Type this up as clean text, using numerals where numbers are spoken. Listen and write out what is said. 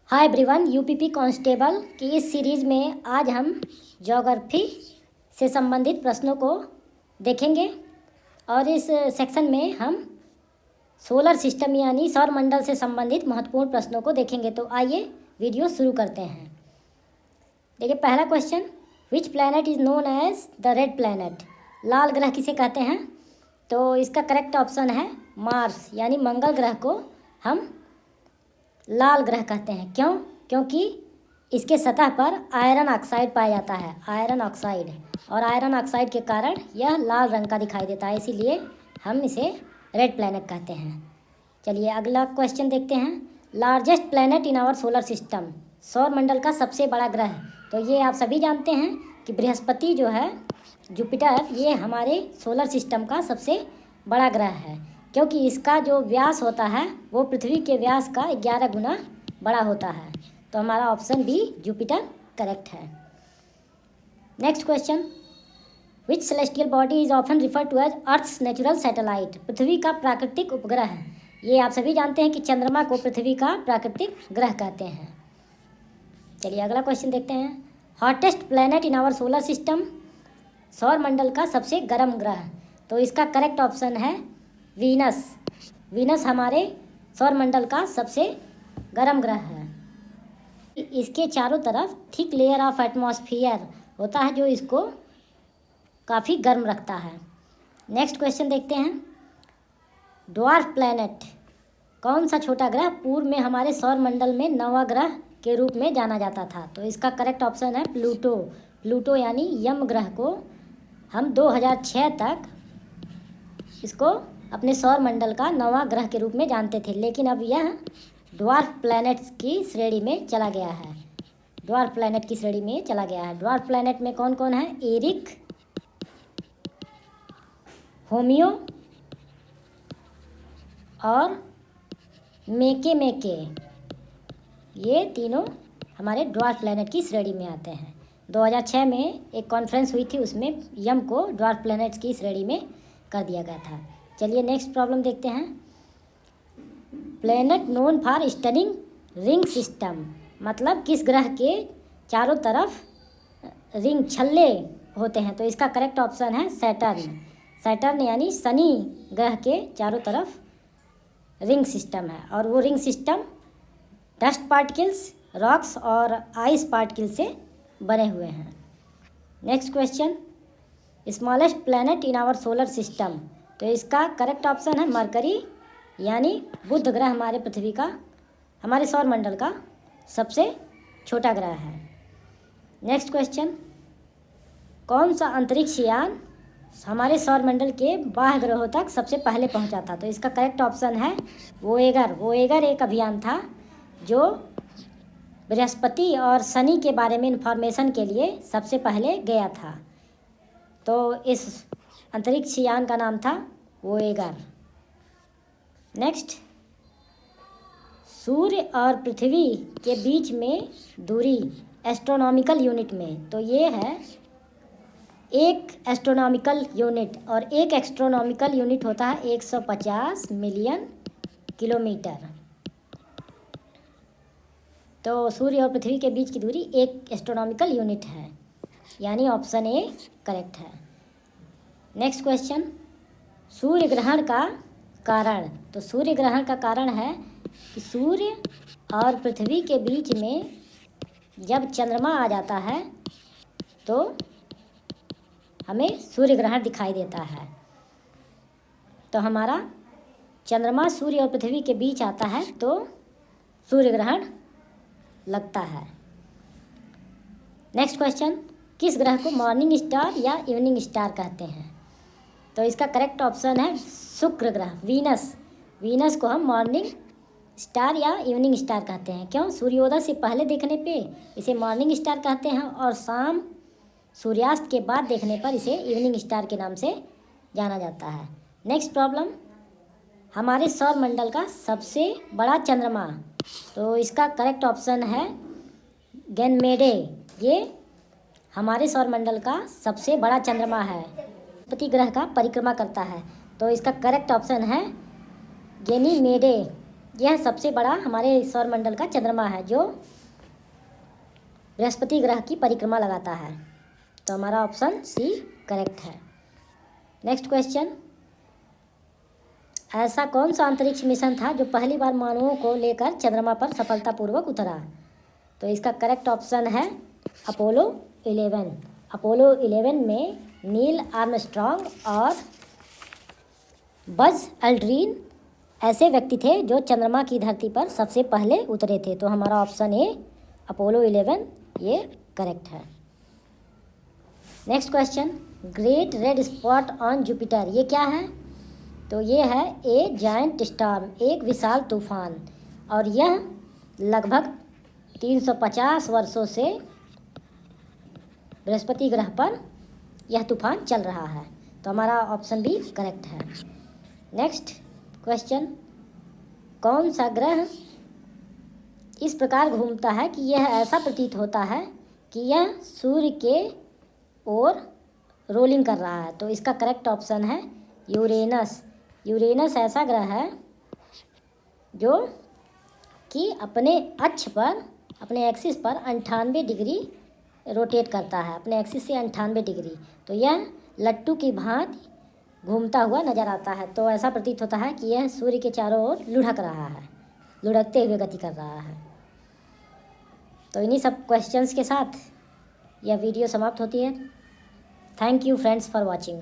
Hi everyone, UPP constable की इस series में आज हम ज्योग्राफी से संबंधित प्रश्नों को देखेंगे और इस सेक्शन में हम सोलर सिस्टम यानी सौर मंडल से संबंधित महत्वपूर्ण प्रश्नों को देखेंगे। तो आइए वीडियो शुरू करते हैं। देखिए, पहला question, which planet is known as the red planet? लाल ग्रह किसे कहते हैं? तो इसका करेक्ट ऑप्शन है मार्स, यानी मंगल ग्रह को हम लाल ग्रह कहते हैं। क्यों? क्योंकि इसके सतह पर आयरन ऑक्साइड पाया जाता है, आयरन ऑक्साइड, और आयरन ऑक्साइड के कारण यह लाल रंग का दिखाई देता है, इसीलिए हम इसे रेड प्लैनेट कहते हैं। चलिए अगला क्वेश्चन देखते हैं। Largest planet in our solar system, सौर मंडल का सबसे बड़ा ग्रह। तो ये आप सभी जानते हैं कि बृहस्पति जो है, जुपिटर, ये हमारे सोलर सिस्टम का सबसे बड़ा ग्रह है, क्योंकि इसका जो व्यास होता है वो पृथ्वी के व्यास का 11 गुना बड़ा होता है। तो हमारा ऑप्शन बी जुपिटर करेक्ट है। Next question, which celestial body is often refer to as Earth's natural satellite? पृथ्वी का प्राकृतिक उपग्रह। ये आप सभी जानते हैं कि चंद्रमा को पृथ्वी का प्राकृतिक ग्रह कहते हैं। चलिए अगला क्वेश्चन देखते हैं। Hottest planet in our solar system, सौर मंडल का सबसे गर्म ग्रह। तो इसका करेक्ट ऑप्शन है वीनस। वीनस हमारे सौर मंडल का सबसे गर्म ग्रह है। इसके चारों तरफ थिक लेयर ऑफ एटमॉस्फेयर होता है जो इसको काफ़ी गर्म रखता है। नेक्स्ट क्वेश्चन देखते हैं। ड्वार्फ प्लैनेट, कौन सा छोटा ग्रह पूर्व में हमारे सौर मंडल में नवा ग्रह के रूप में जाना जाता था? तो इसका करेक्ट ऑप्शन है प्लूटो। प्लूटो यानी यम ग्रह को हम 2006 तक इसको अपने सौर मंडल का नवा ग्रह के रूप में जानते थे, लेकिन अब यह ड्वार्फ प्लैनेट्स की श्रेणी में चला गया है। ड्वार्फ प्लैनेट की श्रेणी में चला गया है। ड्वार्फ प्लैनेट में कौन कौन है? एरिक, होमियो और मेके मेके, ये तीनों हमारे ड्वार्फ प्लैनेट की श्रेणी में आते हैं। 2006 में एक कॉन्फ्रेंस हुई थी, उसमें यम को ड्वार्फ प्लैनेट्स की श्रेणी में कर दिया गया था। चलिए नेक्स्ट प्रॉब्लम देखते हैं। Planet known for stunning ring system, मतलब किस ग्रह के चारों तरफ रिंग छल्ले होते हैं? तो इसका करेक्ट ऑप्शन है सैटर्न। सैटर्न यानी शनि ग्रह के चारों तरफ रिंग सिस्टम है, और वो ring system dust particles, rocks और आइस पार्टिकल से बने हुए हैं। Next question, smallest planet in our solar system. तो इसका करेक्ट ऑप्शन है मरकरी, यानी बुध ग्रह हमारे पृथ्वी का, हमारे सौर मंडल का सबसे छोटा ग्रह है। नेक्स्ट क्वेश्चन, कौन सा अंतरिक्ष यान हमारे सौर मंडल के बाह्य ग्रहों तक सबसे पहले पहुंचा था? तो इसका करेक्ट ऑप्शन है वोएगर। वोएगर एक अभियान था जो बृहस्पति और शनि के बारे में इंफॉर्मेशन के लिए सबसे पहले गया था। तो इस अंतरिक्ष यान का नाम था वोएगर। नेक्स्ट, सूर्य और पृथ्वी के बीच में दूरी एस्ट्रोनॉमिकल यूनिट में, तो ये है एक एस्ट्रोनॉमिकल यूनिट, और एक एस्ट्रोनॉमिकल यूनिट होता है 150 मिलियन किलोमीटर। तो सूर्य और पृथ्वी के बीच की दूरी एक एस्ट्रोनॉमिकल यूनिट है, यानी ऑप्शन ए करेक्ट है। नेक्स्ट क्वेश्चन, सूर्य ग्रहण का कारण। तो सूर्य ग्रहण का कारण है कि सूर्य और पृथ्वी के बीच में जब चंद्रमा आ जाता है तो हमें सूर्य ग्रहण दिखाई देता है। तो हमारा चंद्रमा सूर्य और पृथ्वी के बीच आता है तो सूर्य ग्रहण लगता है। नेक्स्ट क्वेश्चन, किस ग्रह को मॉर्निंग स्टार या इवनिंग स्टार कहते हैं? तो इसका करेक्ट ऑप्शन है शुक्र ग्रह, वीनस। वीनस को हम मॉर्निंग स्टार या इवनिंग स्टार कहते हैं। क्यों? सूर्योदय से पहले देखने पे इसे मॉर्निंग स्टार कहते हैं, और शाम सूर्यास्त के बाद देखने पर इसे इवनिंग स्टार के नाम से जाना जाता है। नेक्स्ट प्रॉब्लम, हमारे सौर मंडल का सबसे बड़ा चंद्रमा। तो इसका करेक्ट ऑप्शन है गैनमेडे। ये हमारे सौर मंडल का सबसे बड़ा चंद्रमा है, बृहस्पति ग्रह का परिक्रमा करता है। तो इसका करेक्ट ऑप्शन है गैनीमेडे, यह सबसे बड़ा हमारे सौरमंडल का चंद्रमा है जो बृहस्पति ग्रह की परिक्रमा लगाता है। तो हमारा ऑप्शन सी करेक्ट है। नेक्स्ट क्वेश्चन, ऐसा कौन सा अंतरिक्ष मिशन था जो पहली बार मानवों को लेकर चंद्रमा पर सफलतापूर्वक उतरा? तो इसका करेक्ट ऑप्शन है अपोलो 11। अपोलो 11 में नील आर्मस्ट्रॉन्ग और बज एल्ड्रिन ऐसे व्यक्ति थे जो चंद्रमा की धरती पर सबसे पहले उतरे थे। तो हमारा ऑप्शन ए अपोलो 11 ये करेक्ट है। Next question, great red spot on Jupiter ये क्या है? तो ये है ए जायंट स्टॉर्म, एक विशाल तूफान, और यह लगभग 350 वर्षों से बृहस्पति ग्रह पर यह तूफान चल रहा है। तो हमारा ऑप्शन बी करेक्ट है। नेक्स्ट क्वेश्चन, कौन सा ग्रह इस प्रकार घूमता है कि यह ऐसा प्रतीत होता है कि यह सूर्य के ओर रोलिंग कर रहा है? तो इसका करेक्ट ऑप्शन है यूरेनस। यूरेनस ऐसा ग्रह है जो कि अपने अक्ष पर, अपने एक्सिस पर 98 डिग्री रोटेट करता है, अपने एक्सिस से 98 डिग्री। तो यह लट्टू की भांति घूमता हुआ नजर आता है। तो ऐसा प्रतीत होता है कि यह सूर्य के चारों ओर लुढ़क रहा है, लुढ़कते हुए गति कर रहा है। तो इन्हीं सब क्वेश्चंस के साथ यह वीडियो समाप्त होती है। Thank you friends for watching.